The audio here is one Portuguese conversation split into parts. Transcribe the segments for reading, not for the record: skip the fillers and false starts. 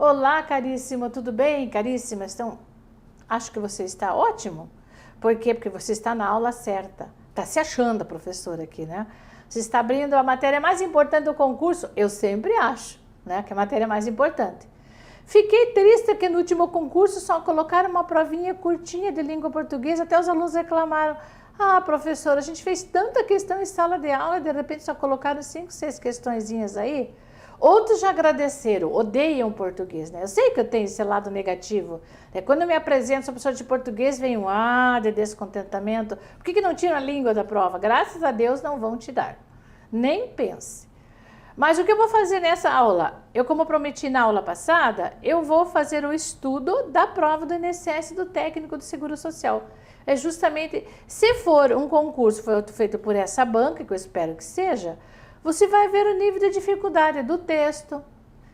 Olá, caríssimo, tudo bem, caríssima? Acho que você está ótimo. Por quê? Porque você está na aula certa. Está se achando a professora aqui, né? Você está abrindo a matéria mais importante do concurso. Eu sempre acho, né, que é a matéria mais importante. Fiquei triste que no último concurso só colocaram uma provinha curtinha de língua portuguesa, até os alunos reclamaram. Ah, professora, a gente fez tanta questão em sala de aula e de repente só colocaram 5, 6 questõezinhas aí. Outros já agradeceram, odeiam português, né? Eu sei que eu tenho esse lado negativo. Quando eu me apresento, sou professora de português, vem um de descontentamento. Por que não tiram a língua da prova? Graças a Deus não vão tirar. Nem pense. Mas o que eu vou fazer nessa aula? Eu, como prometi na aula passada, eu vou fazer o estudo da prova do INSS do técnico do Seguro Social. É justamente, se for um concurso feito por essa banca, que eu espero que seja, você vai ver o nível de dificuldade do texto.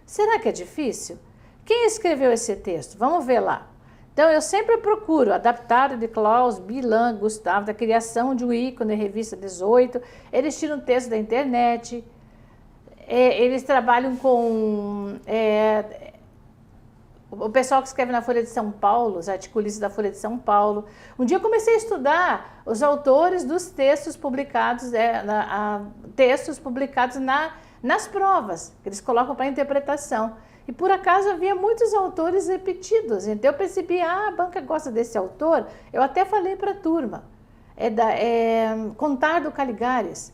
Será que é difícil? Quem escreveu esse texto? Vamos ver lá. Então, eu sempre procuro adaptado de Klaus, Bilan, Gustavo, da criação de um ícone, revista 18. Eles tiram texto da internet. Eles trabalham com o pessoal que escreve na Folha de São Paulo, os articulistas da Folha de São Paulo. Um dia eu comecei a estudar os autores dos textos publicados, nas provas, que eles colocam para interpretação. E por acaso havia muitos autores repetidos, então eu percebi, a banca gosta desse autor, eu até falei para a turma, Contar do Caligares.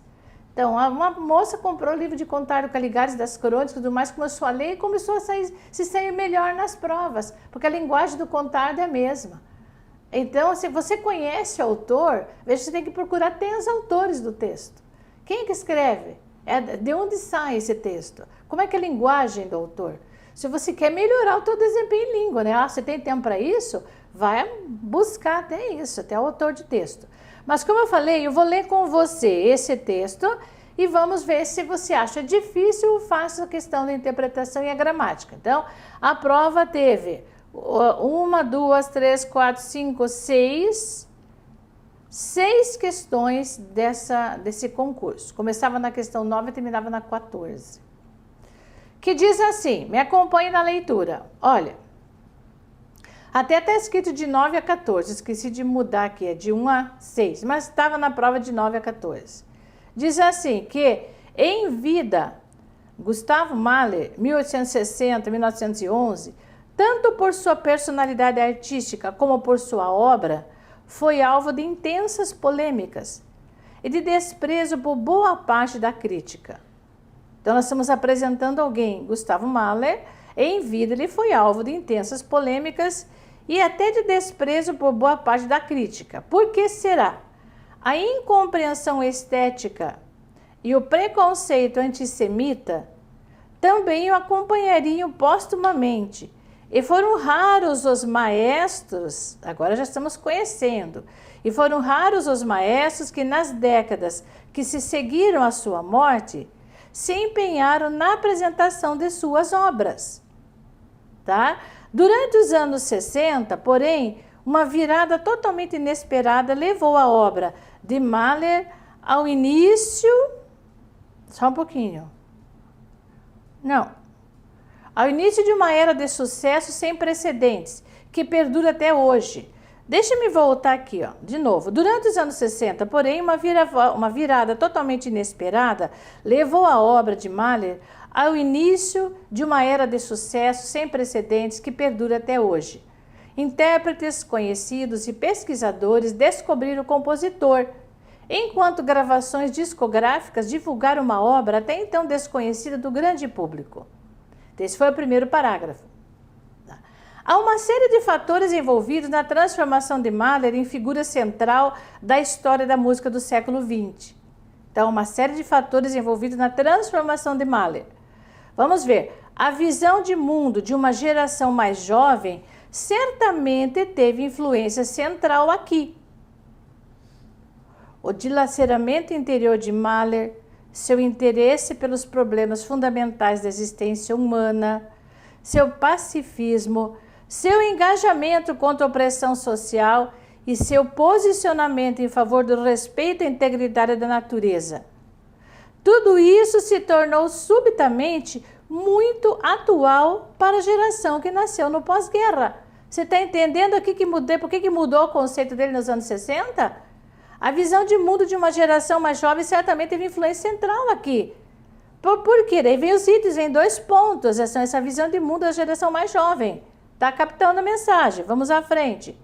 Então, uma moça comprou o livro de Contar do Caligares, das crônicas e tudo mais, começou a ler e começou a se sair melhor nas provas, porque a linguagem do Contar é a mesma. Então, se você conhece o autor, veja, você tem que procurar até os autores do texto. Quem é que escreve? De onde sai esse texto? Como é que é a linguagem do autor? Se você quer melhorar o seu desempenho em língua, né? Você tem tempo para isso? Vai buscar até isso, até o autor de texto. Mas como eu falei, eu vou ler com você esse texto e vamos ver se você acha difícil ou fácil a questão da interpretação e a gramática. Então, a prova teve 1, 2, 3, 4, 5, 6 questões desse concurso. Começava na questão 9 e terminava na 14. Que diz assim, me acompanhe na leitura. Olha, até está escrito de 9 a 14, esqueci de mudar aqui, é de 1 a 6, mas estava na prova de 9 a 14. Diz assim, que em vida, Gustavo Mahler, 1860-1911, tanto por sua personalidade artística como por sua obra, foi alvo de intensas polêmicas e de desprezo por boa parte da crítica. Então, nós estamos apresentando alguém, Gustavo Mahler, em vida ele foi alvo de intensas polêmicas e até de desprezo por boa parte da crítica. Por que será? A incompreensão estética e o preconceito antissemita também o acompanhariam postumamente. E foram raros os maestros, agora já estamos conhecendo, e foram raros os maestros que nas décadas que se seguiram à sua morte se empenharam na apresentação de suas obras. Tá? Durante os anos 60, porém, uma virada totalmente inesperada levou a obra de Mahler ao início... Só um pouquinho. Não. Ao início de uma era de sucesso sem precedentes, que perdura até hoje. Deixa-me voltar aqui, ó, de novo. Durante os anos 60, porém, uma virada totalmente inesperada levou a obra de Mahler ao início de uma era de sucesso sem precedentes que perdura até hoje. Intérpretes conhecidos e pesquisadores descobriram o compositor, enquanto gravações discográficas divulgaram uma obra até então desconhecida do grande público. Esse foi o primeiro parágrafo. Há uma série de fatores envolvidos na transformação de Mahler em figura central da história da música do século XX. Então, uma série de fatores envolvidos na transformação de Mahler. Vamos ver. A visão de mundo de uma geração mais jovem certamente teve influência central aqui. O dilaceramento interior de Mahler, seu interesse pelos problemas fundamentais da existência humana, seu pacifismo, seu engajamento contra a opressão social e seu posicionamento em favor do respeito à integridade da natureza. Tudo isso se tornou subitamente muito atual para a geração que nasceu no pós-guerra. Você está entendendo aqui por que mudou o conceito dele nos anos 60? A visão de mundo de uma geração mais jovem certamente teve influência central aqui. Por quê? Daí vem os itens, vem 2 pontos, essa visão de mundo da geração mais jovem. Está captando a mensagem, vamos à frente.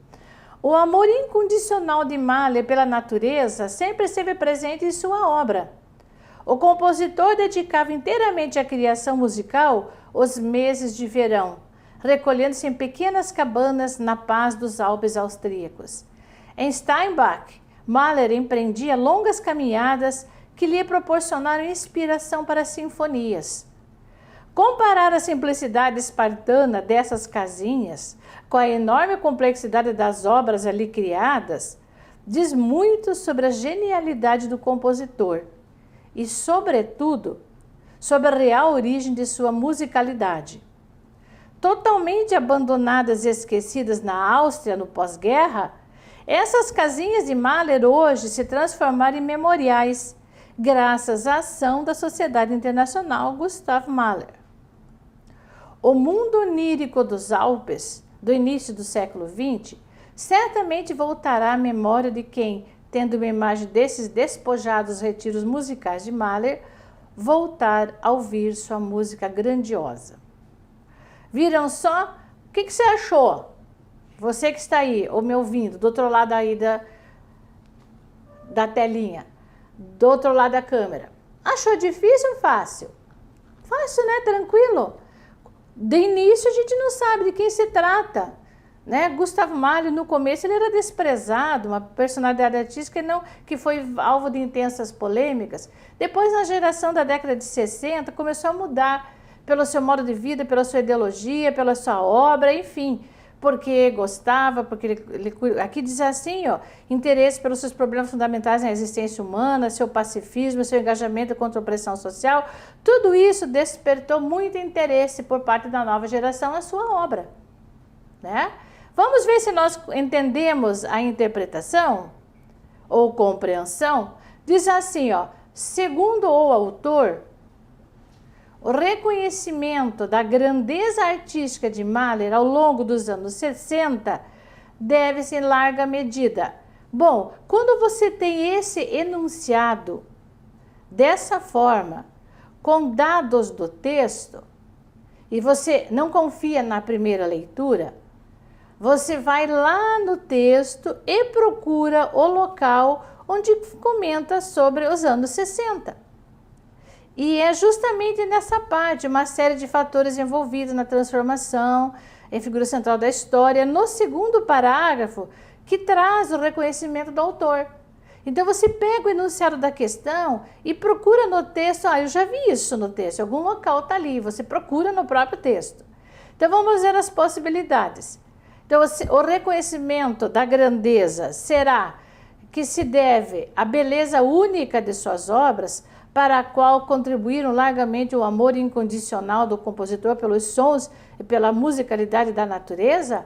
O amor incondicional de Mahler pela natureza sempre esteve presente em sua obra. O compositor dedicava inteiramente à criação musical os meses de verão, recolhendo-se em pequenas cabanas na paz dos Alpes austríacos. Em Steinbach, Mahler empreendia longas caminhadas que lhe proporcionaram inspiração para sinfonias. Comparar a simplicidade espartana dessas casinhas com a enorme complexidade das obras ali criadas diz muito sobre a genialidade do compositor e, sobretudo, sobre a real origem de sua musicalidade. Totalmente abandonadas e esquecidas na Áustria no pós-guerra, essas casinhas de Mahler hoje se transformaram em memoriais, graças à ação da Sociedade Internacional Gustav Mahler. O mundo onírico dos Alpes, do início do século XX, certamente voltará à memória de quem, tendo uma imagem desses despojados retiros musicais de Mahler, voltar a ouvir sua música grandiosa. Viram só? O que você achou? Você que está aí, ou me ouvindo, do outro lado aí da telinha, do outro lado da câmera. Achou difícil ou fácil? Fácil, né? Tranquilo. De início a gente não sabe de quem se trata, né? Gustavo Mahler, no começo, ele era desprezado, uma personalidade artística que foi alvo de intensas polêmicas. Depois, na geração da década de 60, começou a mudar pelo seu modo de vida, pela sua ideologia, pela sua obra, enfim, porque gostava, porque aqui diz assim, ó, interesse pelos seus problemas fundamentais na existência humana, seu pacifismo, seu engajamento contra a opressão social, tudo isso despertou muito interesse por parte da nova geração na sua obra, né? Vamos ver se nós entendemos a interpretação ou compreensão. Diz assim, ó, segundo o autor, o reconhecimento da grandeza artística de Mahler ao longo dos anos 60 deve-se em larga medida. Bom, quando você tem esse enunciado dessa forma, com dados do texto, e você não confia na primeira leitura, você vai lá no texto e procura o local onde comenta sobre os anos 60. E é justamente nessa parte, uma série de fatores envolvidos na transformação, em figura central da história, no segundo parágrafo, que traz o reconhecimento do autor. Então você pega o enunciado da questão e procura no texto, eu já vi isso no texto, algum local está ali, você procura no próprio texto. Então vamos ver as possibilidades. Então o reconhecimento da grandeza será que se deve à beleza única de suas obras, para a qual contribuíram largamente o amor incondicional do compositor pelos sons e pela musicalidade da natureza?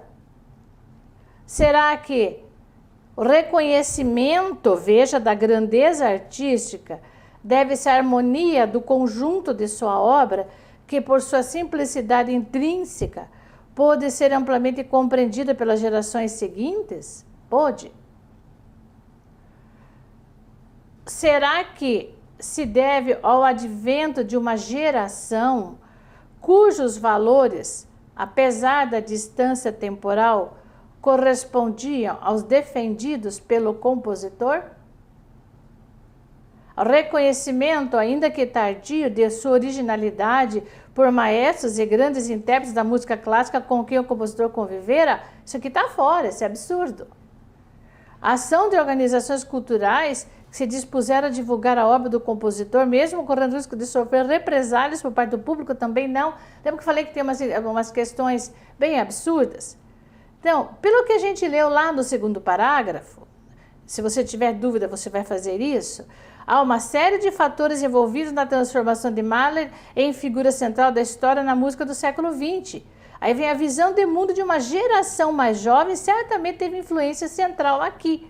Será que o reconhecimento, veja, da grandeza artística deve-se à harmonia do conjunto de sua obra, que por sua simplicidade intrínseca pôde ser amplamente compreendida pelas gerações seguintes? Pôde. Será que se deve ao advento de uma geração cujos valores, apesar da distância temporal, correspondiam aos defendidos pelo compositor? O reconhecimento, ainda que tardio, de sua originalidade por maestros e grandes intérpretes da música clássica com quem o compositor convivera, isso aqui está fora, isso é absurdo. A ação de organizações culturais que se dispuseram a divulgar a obra do compositor, mesmo correndo risco de sofrer represálias por parte do público, também não. Lembra que eu falei que tem umas questões bem absurdas? Então, pelo que a gente leu lá no segundo parágrafo, se você tiver dúvida, você vai fazer isso, há uma série de fatores envolvidos na transformação de Mahler em figura central da história na música do século XX. Aí vem a visão de mundo de uma geração mais jovem, certamente teve influência central aqui.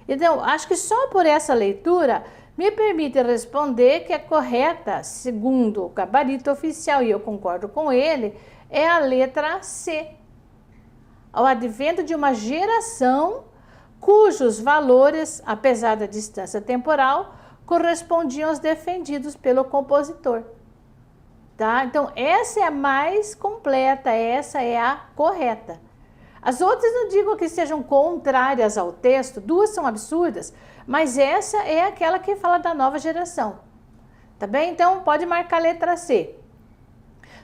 Então, acho que só por essa leitura me permite responder que a correta, segundo o gabarito oficial, e eu concordo com ele, é a letra C. Ao advento de uma geração cujos valores, apesar da distância temporal, correspondiam aos defendidos pelo compositor. Tá? Então, essa é a mais completa, essa é a correta. As outras não digo que sejam contrárias ao texto, duas são absurdas, mas essa é aquela que fala da nova geração. Tá bem? Então, pode marcar a letra C.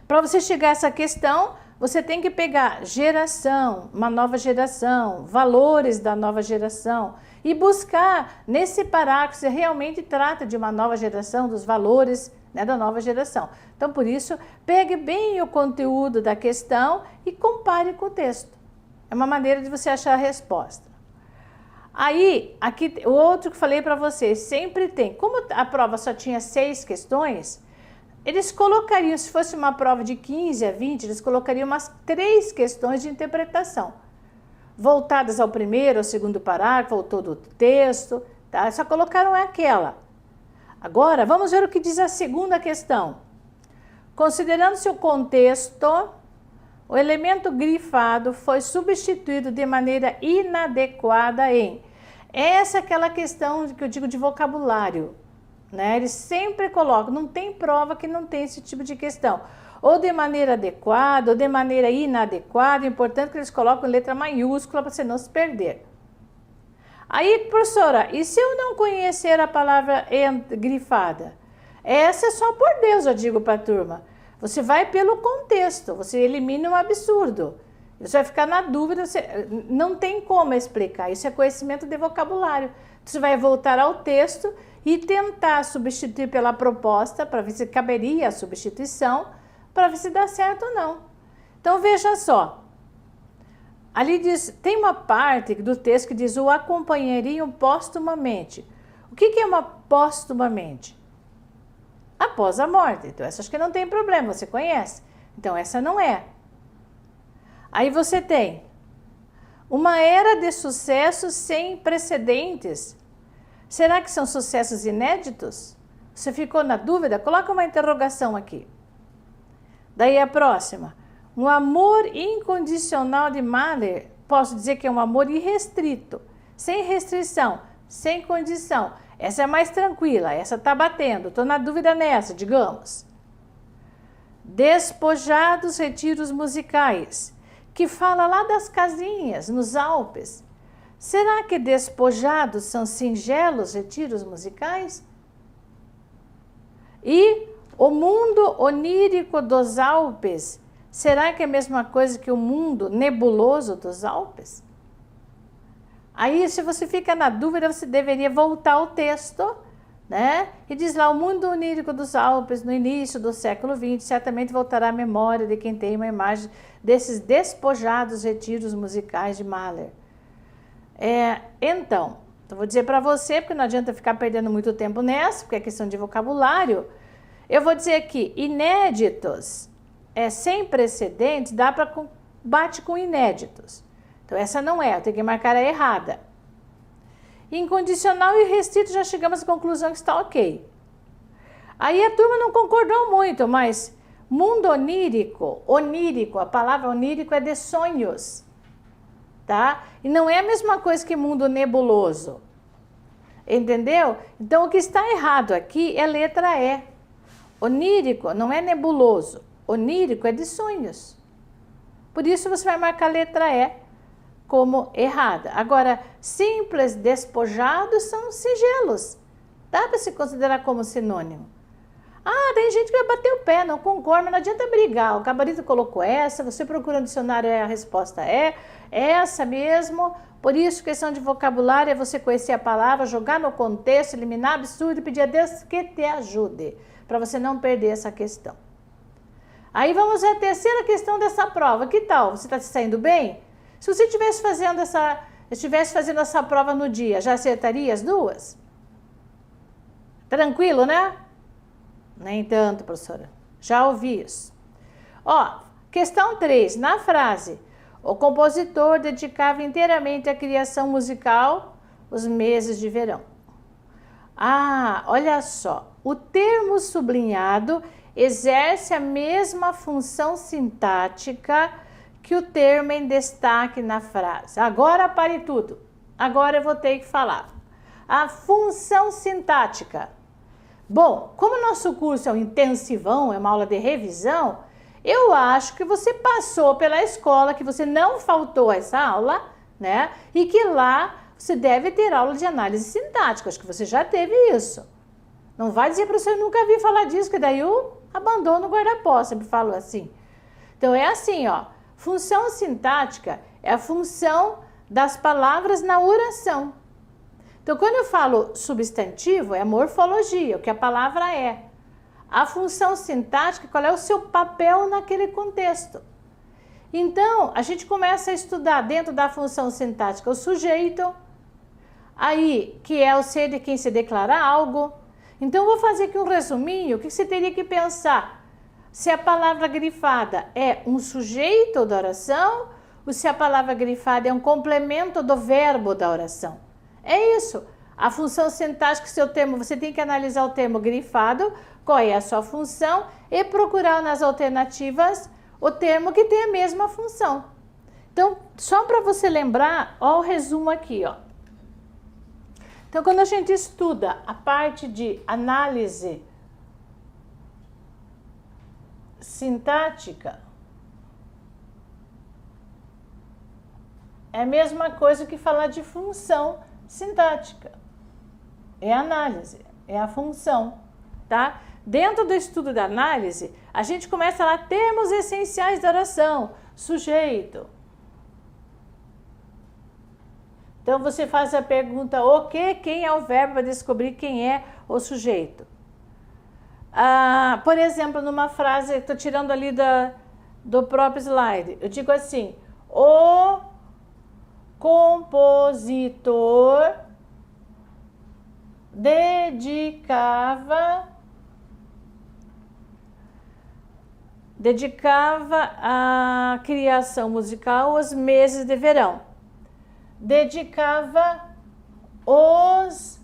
Para você chegar a essa questão, você tem que pegar geração, uma nova geração, valores da nova geração e buscar nesse parágrafo se realmente trata de uma nova geração, dos valores, né, da nova geração. Então, por isso, pegue bem o conteúdo da questão e compare com o texto. É uma maneira de você achar a resposta. Aí, aqui, o outro que falei para vocês, sempre tem. Como a prova só tinha 6 questões, eles colocariam, se fosse uma prova de 15 a 20, eles colocariam umas 3 questões de interpretação, voltadas ao primeiro, ao segundo parágrafo, ao todo o texto, tá? Só colocaram aquela. Agora, vamos ver o que diz a segunda questão. Considerando-se o contexto, o elemento grifado foi substituído de maneira inadequada em... Essa é aquela questão que eu digo de vocabulário, né? Eles sempre colocam, não tem prova que não tem esse tipo de questão. Ou de maneira adequada, ou de maneira inadequada, é importante que eles colocam letra maiúscula para você não se perder. Aí, professora, e se eu não conhecer a palavra grifada? Essa é só por Deus, eu digo para a turma. Você vai pelo contexto, você elimina um absurdo. Você vai ficar na dúvida, não tem como explicar. Isso é conhecimento de vocabulário. Você vai voltar ao texto e tentar substituir pela proposta, para ver se caberia a substituição, para ver se dá certo ou não. Então, veja só. Ali diz, tem uma parte do texto que diz o acompanhariam postumamente. O que é uma postumamente? Após a morte. Então, essa acho que não tem problema, você conhece. Então, essa não é. Aí você tem uma era de sucessos sem precedentes. Será que são sucessos inéditos? Você ficou na dúvida? Coloca uma interrogação aqui. Daí a próxima. Um amor incondicional de Mahler, posso dizer que é um amor irrestrito, sem restrição, sem condição. Essa é mais tranquila, essa está batendo, estou na dúvida nessa, digamos. Despojados retiros musicais, que fala lá das casinhas, nos Alpes. Será que despojados são singelos retiros musicais? E o mundo onírico dos Alpes, será que é a mesma coisa que o mundo nebuloso dos Alpes? Aí, se você fica na dúvida, você deveria voltar ao texto, né? E diz lá, o mundo onírico dos Alpes, no início do século XX, certamente voltará à memória de quem tem uma imagem desses despojados retiros musicais de Mahler. Então, eu vou dizer para você, porque não adianta ficar perdendo muito tempo nessa, porque é questão de vocabulário, eu vou dizer aqui, inéditos, sem precedentes, bate com inéditos. Então, essa não é, eu tenho que marcar a errada. Incondicional e restrito, já chegamos à conclusão que está ok. Aí a turma não concordou muito, mas mundo onírico, a palavra onírico é de sonhos, tá? E não é a mesma coisa que mundo nebuloso, entendeu? Então, o que está errado aqui é letra E. Onírico não é nebuloso, onírico é de sonhos. Por isso, você vai marcar a letra E como errada. Agora, simples despojados são singelos. Dá para se considerar como sinônimo. Ah, tem gente que vai bater o pé, não concorda, mas não adianta brigar. O gabarito colocou essa, você procura no dicionário, a resposta é essa mesmo. Por isso, questão de vocabulário é você conhecer a palavra, jogar no contexto, eliminar absurdo e pedir a Deus que te ajude, para você não perder essa questão. Aí vamos à terceira questão dessa prova. Que tal? Você está se saindo bem? Se você estivesse fazendo essa prova no dia, já acertaria as duas? Tranquilo, né? Nem tanto, professora. Já ouvi isso. Ó, questão 3. Na frase, o compositor dedicava inteiramente à criação musical os meses de verão. Ah, olha só. O termo sublinhado exerce a mesma função sintática que o termo em destaque na frase. Agora pare tudo. Agora eu vou ter que falar. A função sintática. Bom, como o nosso curso é um intensivão, é uma aula de revisão, eu acho que você passou pela escola, que você não faltou essa aula, né? E que lá você deve ter aula de análise sintática. Acho que você já teve isso. Não vai dizer para você, eu nunca vi falar disso, que daí eu abandono o guarda-pó, sempre falo assim. Então é assim, ó. Função sintática é a função das palavras na oração. Então, quando eu falo substantivo, é morfologia, o que a palavra é. A função sintática, qual é o seu papel naquele contexto. Então, a gente começa a estudar dentro da função sintática o sujeito, aí, que é o ser de quem se declara algo. Então, eu vou fazer aqui um resuminho, o que você teria que pensar? Se a palavra grifada é um sujeito da oração, ou se a palavra grifada é um complemento do verbo da oração. É isso. A função sintática, seu termo, você tem que analisar o termo grifado, qual é a sua função, e procurar nas alternativas o termo que tem a mesma função. Então, só para você lembrar, ó o resumo aqui, ó. Então, quando a gente estuda a parte de análise sintática, é a mesma coisa que falar de função sintática. É análise, é a função, tá? Dentro do estudo da análise, a gente começa lá termos essenciais da oração, sujeito. Então você faz a pergunta o que, quem é o verbo para descobrir quem é o sujeito. Por exemplo, numa frase, estou tirando ali do próprio slide, eu digo assim, o compositor dedicava a criação musical aos meses de verão. Dedicava os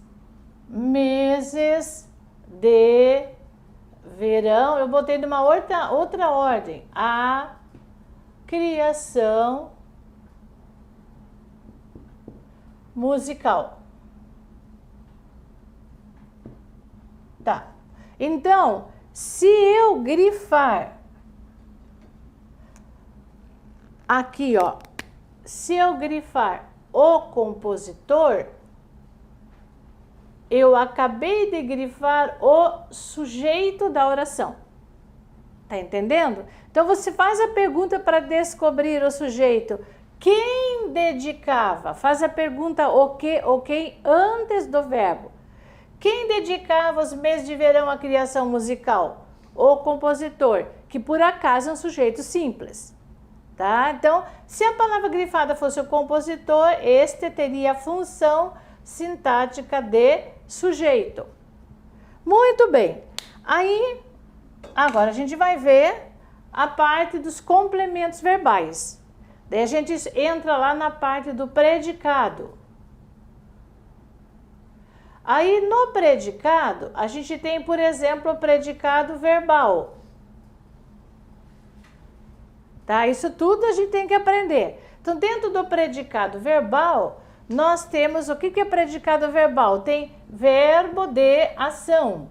meses de verão, eu botei numa outra ordem, a criação musical. Tá. Então, se eu grifar aqui, ó, se eu grifar o compositor, eu acabei de grifar o sujeito da oração. Tá entendendo? Então você faz a pergunta para descobrir o sujeito. Quem dedicava? Faz a pergunta o que ou quem antes do verbo. Quem dedicava os meses de verão à criação musical? O compositor, que por acaso é um sujeito simples. Tá? Então, se a palavra grifada fosse o compositor, este teria a função sintática de sujeito. Muito bem. Aí, agora a gente vai ver a parte dos complementos verbais. Daí a gente entra lá na parte do predicado. Aí no predicado, a gente tem, por exemplo, o predicado verbal. Tá? Isso tudo a gente tem que aprender. Então, dentro do predicado verbal, nós temos o que é predicado verbal? Tem verbo de ação.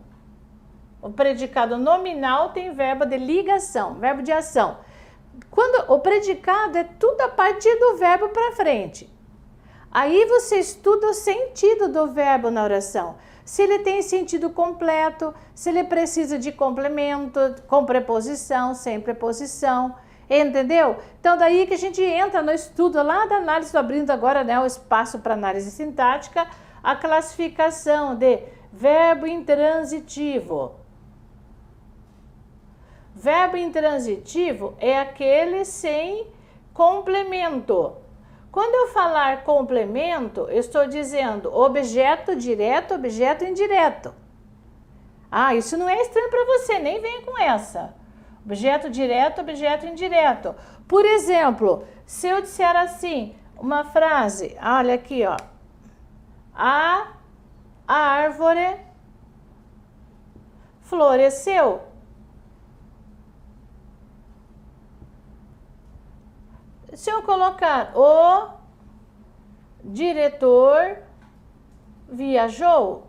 O predicado nominal tem verbo de ligação, verbo de ação. Quando o predicado é tudo a partir do verbo para frente. Aí você estuda o sentido do verbo na oração. Se ele tem sentido completo, se ele precisa de complemento, com preposição, sem preposição. Entendeu? Então, daí que a gente entra no estudo lá da análise, estou abrindo agora, né, o espaço para análise sintática, a classificação de verbo intransitivo. Verbo intransitivo é aquele sem complemento. Quando eu falar complemento, eu estou dizendo objeto direto, objeto indireto. Isso não é estranho para você, nem venha com essa. Objeto direto, objeto indireto. Por exemplo, se eu disser assim, uma frase, olha aqui, ó. A A árvore floresceu. Se eu colocar o diretor viajou,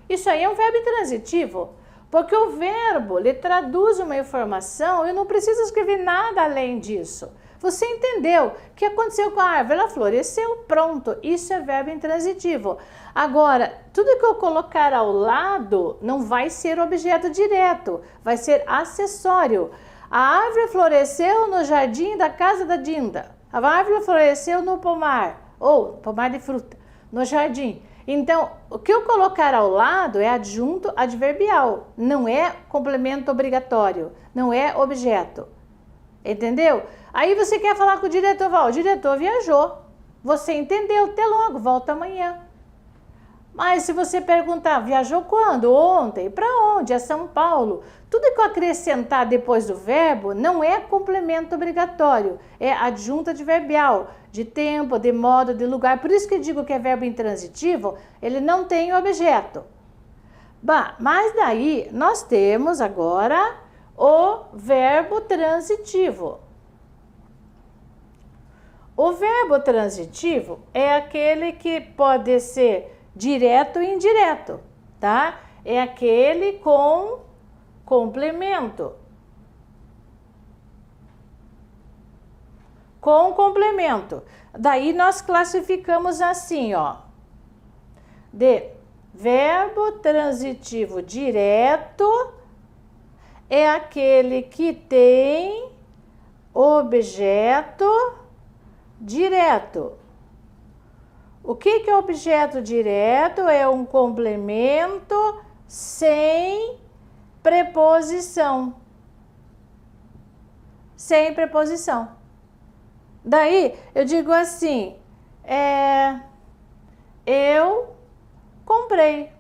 isso aí é um verbo intransitivo, porque o verbo ele traduz uma informação, eu não preciso escrever nada além disso. Você entendeu o que aconteceu com a árvore? Ela floresceu, pronto, isso é verbo intransitivo. Agora, tudo que eu colocar ao lado não vai ser objeto direto, vai ser acessório. A árvore floresceu no jardim da casa da Dinda. A árvore floresceu no pomar, ou pomar de fruta, no jardim. Então, o que eu colocar ao lado é adjunto adverbial, não é complemento obrigatório, não é objeto. Entendeu? Aí você quer falar com o diretor, o diretor viajou. Você entendeu, até logo, volta amanhã. Mas se você perguntar, viajou quando? Ontem. Para onde? É São Paulo. Tudo que eu acrescentar depois do verbo não é complemento obrigatório, é adjunto adverbial, de tempo, de modo, de lugar. Por isso que eu digo que é verbo intransitivo, ele não tem objeto. Bah, mas daí nós temos agora o verbo transitivo. O verbo transitivo é aquele que pode ser direto e indireto, tá? É aquele com complemento. Com complemento. Daí nós classificamos assim, ó. De verbo transitivo direto é aquele que tem objeto direto. O que é objeto direto? É um complemento sem preposição. Sem preposição. Daí eu digo assim, eu comprei.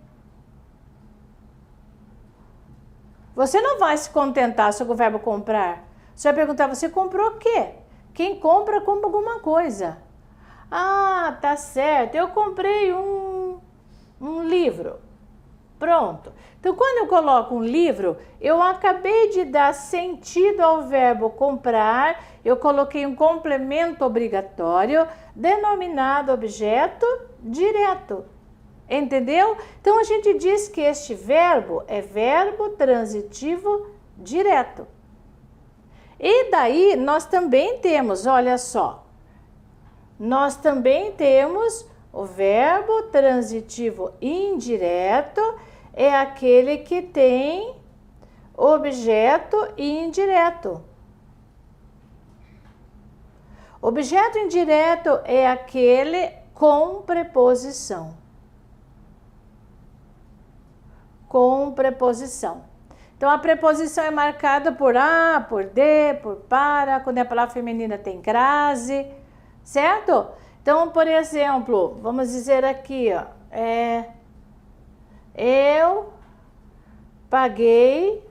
Você não vai se contentar só com o verbo comprar. Você vai perguntar, você comprou o quê? Quem compra, compra alguma coisa. Ah, tá certo, eu comprei um livro. Pronto. Então, quando eu coloco um livro, eu acabei de dar sentido ao verbo comprar, eu coloquei um complemento obrigatório, denominado objeto direto. Entendeu? Então, a gente diz que este verbo é verbo transitivo direto. E daí, nós também temos, olha só, nós também temos o verbo transitivo indireto, é aquele que tem objeto indireto. Objeto indireto é aquele com preposição. Com preposição. Então, a preposição é marcada por a, por de, por para, quando a palavra feminina tem crase, certo? Então, por exemplo, vamos dizer aqui, ó, eu paguei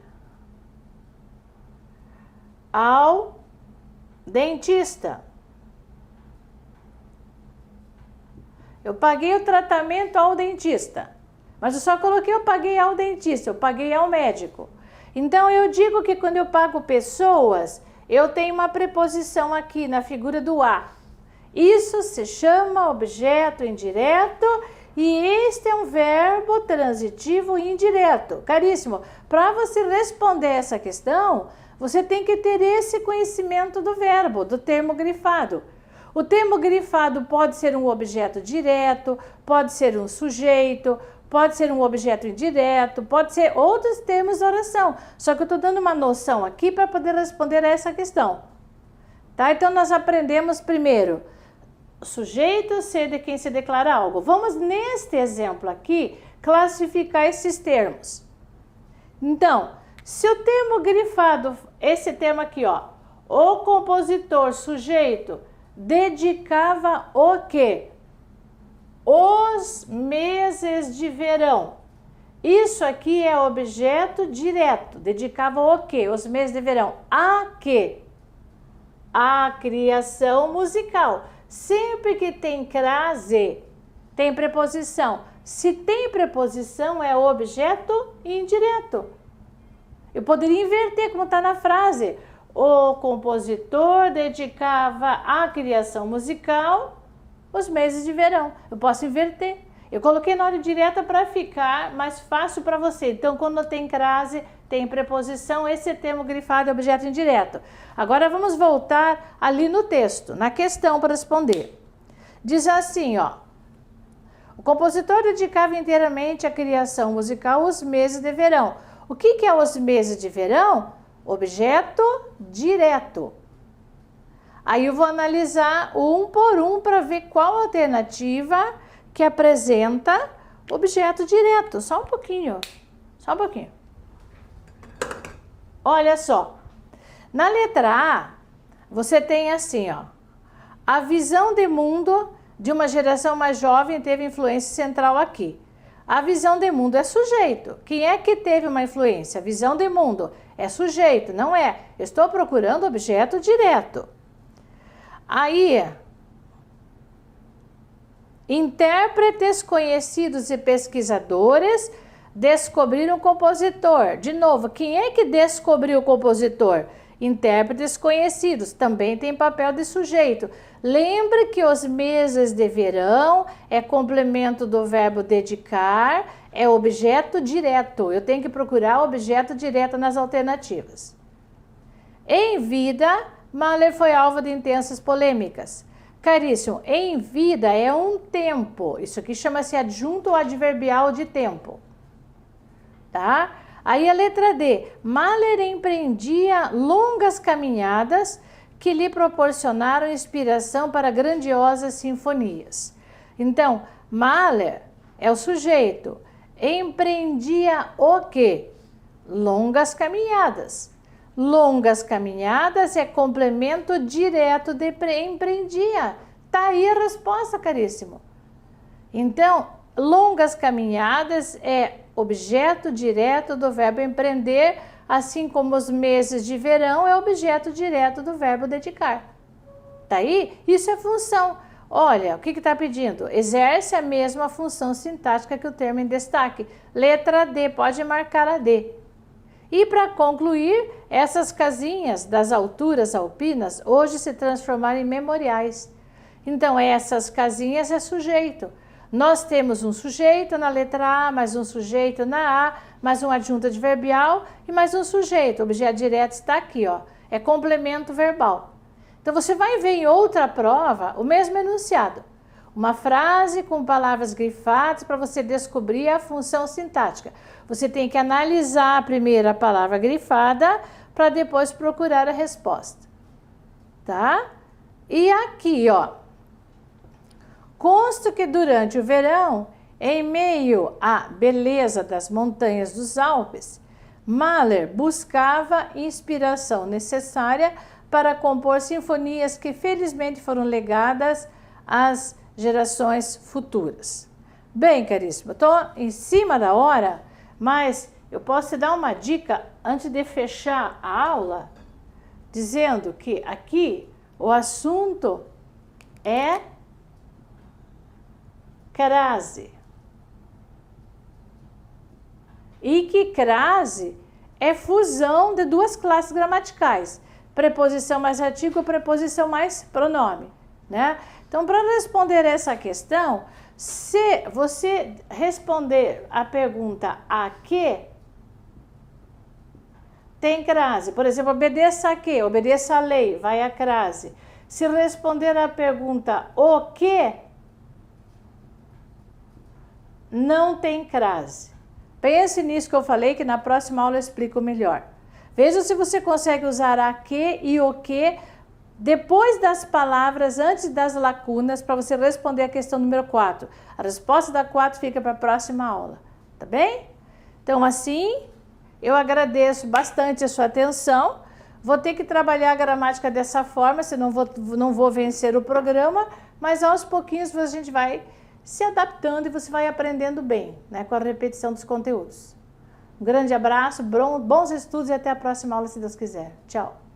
ao dentista. Eu paguei o tratamento ao dentista. Mas eu só coloquei eu paguei ao dentista, eu paguei ao médico. Então, eu digo que quando eu pago pessoas, eu tenho uma preposição aqui na figura do a. Isso se chama objeto indireto e este é um verbo transitivo indireto. Caríssimo, para você responder essa questão, você tem que ter esse conhecimento do verbo, do termo grifado. O termo grifado pode ser um objeto direto, pode ser um sujeito, pode ser um objeto indireto, pode ser outros termos de oração. Só que eu estou dando uma noção aqui para poder responder a essa questão. Tá? Então, nós aprendemos primeiro, sujeito ser de quem se declara algo. Vamos, neste exemplo aqui, classificar esses termos. Então, se o termo grifado, esse termo aqui, ó, o compositor, sujeito, dedicava o quê? Os meses de verão. Isso aqui é objeto direto. Dedicava o quê? Os meses de verão. A quê? A criação musical. Sempre que tem crase, Tem preposição. Se tem preposição, é objeto indireto. Eu poderia inverter, como está na frase. O compositor dedicava à criação musical os meses de verão. Eu posso inverter. Eu coloquei na ordem direta para ficar mais fácil para você. Então, quando tem crase, tem preposição, esse termo grifado é objeto indireto. Agora, vamos voltar ali no texto, na questão para responder. Diz assim, ó. O compositor dedicava inteiramente à criação musical os meses de verão. O que é os meses de verão? Objeto direto. Aí eu vou analisar um por um para ver qual alternativa que apresenta objeto direto. Só um pouquinho. Só um pouquinho. Olha só. Na letra A, você tem assim, ó. A visão de mundo de uma geração mais jovem teve influência central aqui. A visão de mundo é sujeito. Quem é que teve uma influência? A visão de mundo é sujeito, não é? Eu estou procurando objeto direto. Aí, intérpretes conhecidos e pesquisadores descobriram o compositor. De novo, quem é que descobriu o compositor? Intérpretes conhecidos, também tem papel de sujeito. Lembre que os meses de verão é complemento do verbo dedicar, é objeto direto. Eu tenho que procurar objeto direto nas alternativas. Em vida, Mahler foi alvo de intensas polêmicas. Caríssimo, em vida é um tempo. Isso aqui chama-se adjunto adverbial de tempo. Tá? Aí a letra D. Mahler empreendia longas caminhadas que lhe proporcionaram inspiração para grandiosas sinfonias. Então, Mahler é o sujeito. Empreendia o quê? Longas caminhadas. Longas caminhadas é complemento direto de empreendia. Tá aí a resposta, caríssimo. Então, longas caminhadas é objeto direto do verbo empreender, assim como os meses de verão é objeto direto do verbo dedicar. Tá aí? Isso é função. Olha, o que está pedindo? Exerce a mesma função sintática que o termo em destaque. Letra D, pode marcar a D. E para concluir, essas casinhas das alturas alpinas hoje se transformaram em memoriais. Então, essas casinhas é sujeito. Nós temos um sujeito na letra A, mais um sujeito na A, mais um adjunto adverbial e mais um sujeito. O objeto direto está aqui, ó. É complemento verbal. Então, você vai ver em outra prova o mesmo enunciado. Uma frase com palavras grifadas para você descobrir a função sintática. Você tem que analisar primeiro a palavra grifada para depois procurar a resposta. Tá? E aqui, ó. Consta que durante o verão, em meio à beleza das montanhas dos Alpes, Mahler buscava inspiração necessária para compor sinfonias que felizmente foram legadas às gerações futuras. Bem, caríssimo, estou em cima da hora, mas eu posso te dar uma dica antes de fechar a aula, dizendo que aqui o assunto é crase. E que crase é fusão de duas classes gramaticais, preposição mais artigo, preposição mais pronome, né? Então, para responder essa questão, se você responder a pergunta a que, tem crase. Por exemplo, obedeça a que? Obedeça a lei, vai a crase. Se responder a pergunta o que, não tem crase. Pense nisso que eu falei, que na próxima aula eu explico melhor. Veja se você consegue usar a que e o que depois das palavras, antes das lacunas, para você responder a questão número 4. A resposta da 4 fica para a próxima aula, tá bem? Então, assim, eu agradeço bastante a sua atenção. Vou ter que trabalhar a gramática dessa forma, senão não vou vencer o programa, mas aos pouquinhos a gente vai se adaptando e você vai aprendendo bem, né, com a repetição dos conteúdos. Um grande abraço, bons estudos e até a próxima aula, se Deus quiser. Tchau!